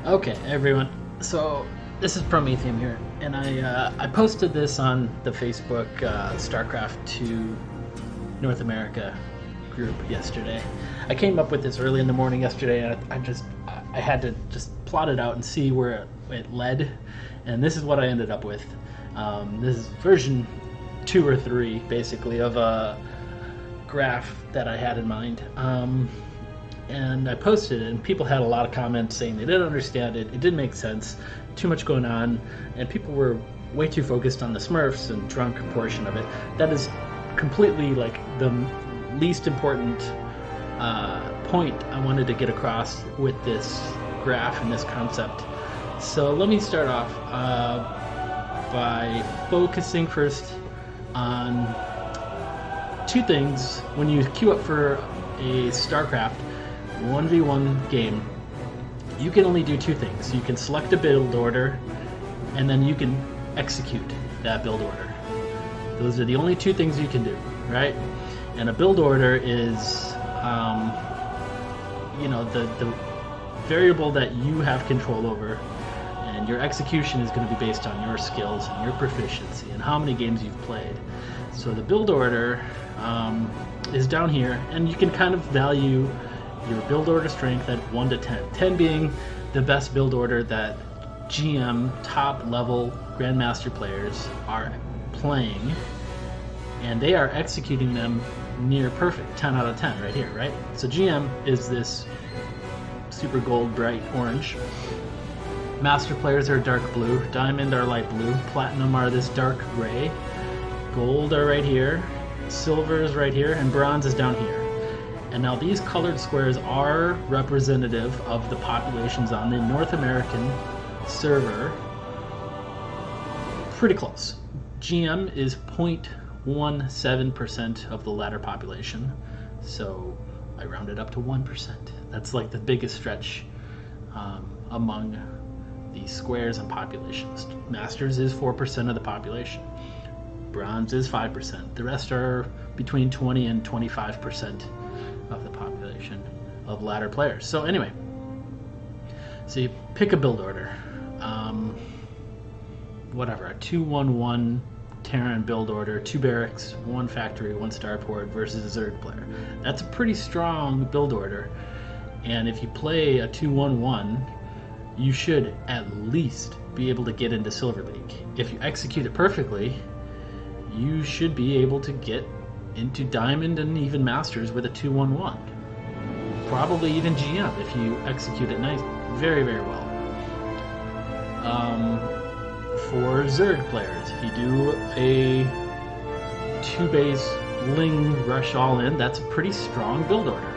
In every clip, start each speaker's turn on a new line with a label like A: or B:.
A: Okay, everyone. So this is Prometheum here, and I posted this on the Facebook Starcraft 2 North America group yesterday. I came up with this early in the morning yesterday, and I had to just plot it out and see where it led, and this is what I ended up with. This is version 2 or 3, basically, of a graph that I had in mind. And I posted it, and people had a lot of comments saying they didn't understand it. It didn't make sense. Too much going on, and people were way too focused on the Smurfs and drunk portion of it. That is completely like the least important point I wanted to get across with this graph and this concept. So let me start off by focusing first on two things. When you queue up for a StarCraft 1v1 game, you can only do two things. You can select a build order, and then you can execute that build order. Those are the only two things you can do, right? And a build order is, the variable that you have control over, and your execution is going to be based on your skills and your proficiency and how many games you've played. So the build order is down here, and you can kind of value your build order strength at 1 to 10. 10 being the best build order that GM top level Grandmaster players are playing, and they are executing them near perfect. 10 out of 10 right here, right? So GM is this super gold bright orange. Master players are dark blue, diamond are light blue, platinum are this dark gray, gold are right here, silver is right here, and bronze is down here. And now these colored squares are representative of the populations on the North American server. Pretty close. GM is 0.17% of the latter population, so I rounded up to 1%. That's like the biggest stretch among the squares and populations. Masters is 4% of the population. Bronze is 5%. The rest are between 20 and 25% of the population of ladder players. So anyway, so you pick a build order. Whatever, a 2-1-1 Terran build order, 2 barracks, 1 factory, 1 starport versus a Zerg player. That's a pretty strong build order. And if you play a 2-1-1, you should at least be able to get into Silver League. If you execute it perfectly, you should be able to get into Diamond and even Masters with a 2-1-1. Probably even GM if you execute it nice, very, very well. For Zerg players, if you do a 2-base Ling Rush all in, that's a pretty strong build order.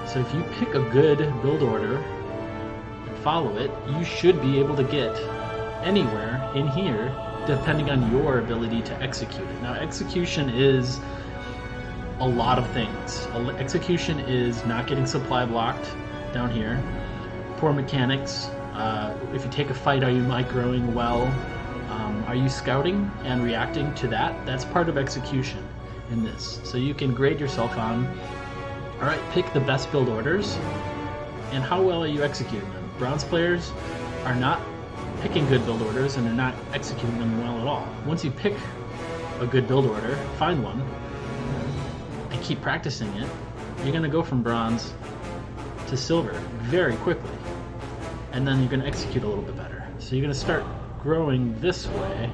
A: So if you pick a good build order and follow it, you should be able to get anywhere in here depending on your ability to execute it. Now, execution is a lot of things. Execution is not getting supply blocked down here. Poor mechanics. If you take a fight, are you microing well? Are you scouting and reacting to that? That's part of execution in this. So you can grade yourself on, all right, pick the best build orders, and how well are you executing them? Bronze players are not picking good build orders, and they're not executing them well at all. Once you pick a good build order, find one, and keep practicing it, you're going to go from bronze to silver very quickly, and then you're going to execute a little bit better. So you're going to start growing this way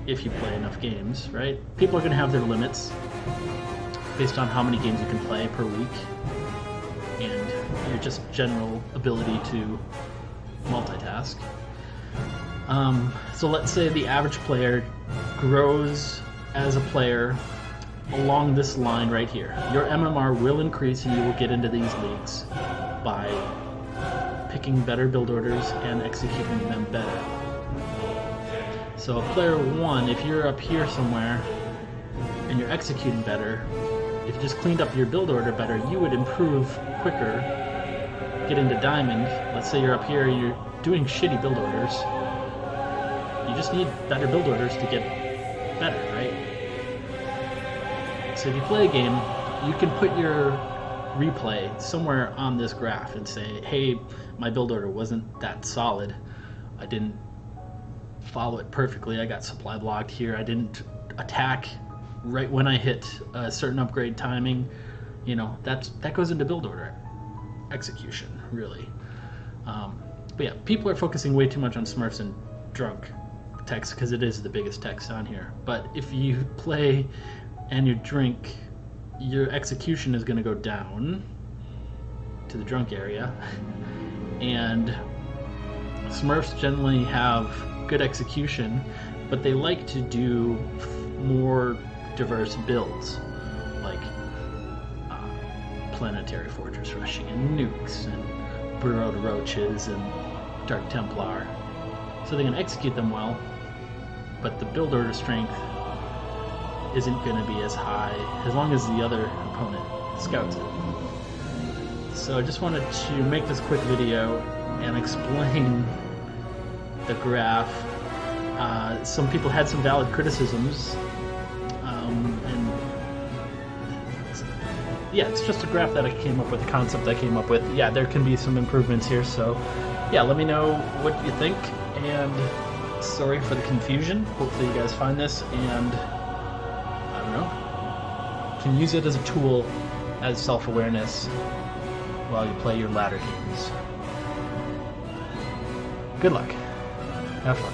A: if you play enough games, right? People are going to have their limits based on how many games you can play per week and your just general ability to multitask. So let's say the average player grows as a player along this line right here. Your MMR will increase and you will get into these leagues by picking better build orders and executing them better. So player 1, if you're up here somewhere and you're executing better, if you just cleaned up your build order better, you would improve quicker, get into Diamond. Let's say you're up here, you're doing shitty build orders. You just need better build orders to get better, right? So if you play a game, you can put your replay somewhere on this graph and say, hey, my build order wasn't that solid. I didn't follow it perfectly. I got supply blocked here. I didn't attack right when I hit a certain upgrade timing. You know, that goes into build order execution, really. But yeah, people are focusing way too much on Smurfs and drunk text because it is the biggest text on here. But if you play and you drink, your execution is going to go down to the drunk area. And Smurfs generally have good execution, but they like to do more diverse builds, like planetary fortress rushing and nukes and burrowed roaches and Dark Templar. So they can execute them well, but the build order strength isn't going to be as high as long as the other opponent scouts it. So I just wanted to make this quick video and explain the graph. Some people had some valid criticisms, and yeah, it's just a graph that I came up with, a concept I came up with. Yeah, there can be some improvements here, so yeah, let me know what you think, and sorry for the confusion. Hopefully you guys find this, and I don't know, can use it as a tool, as self-awareness while you play your ladder games. Good luck. Have fun.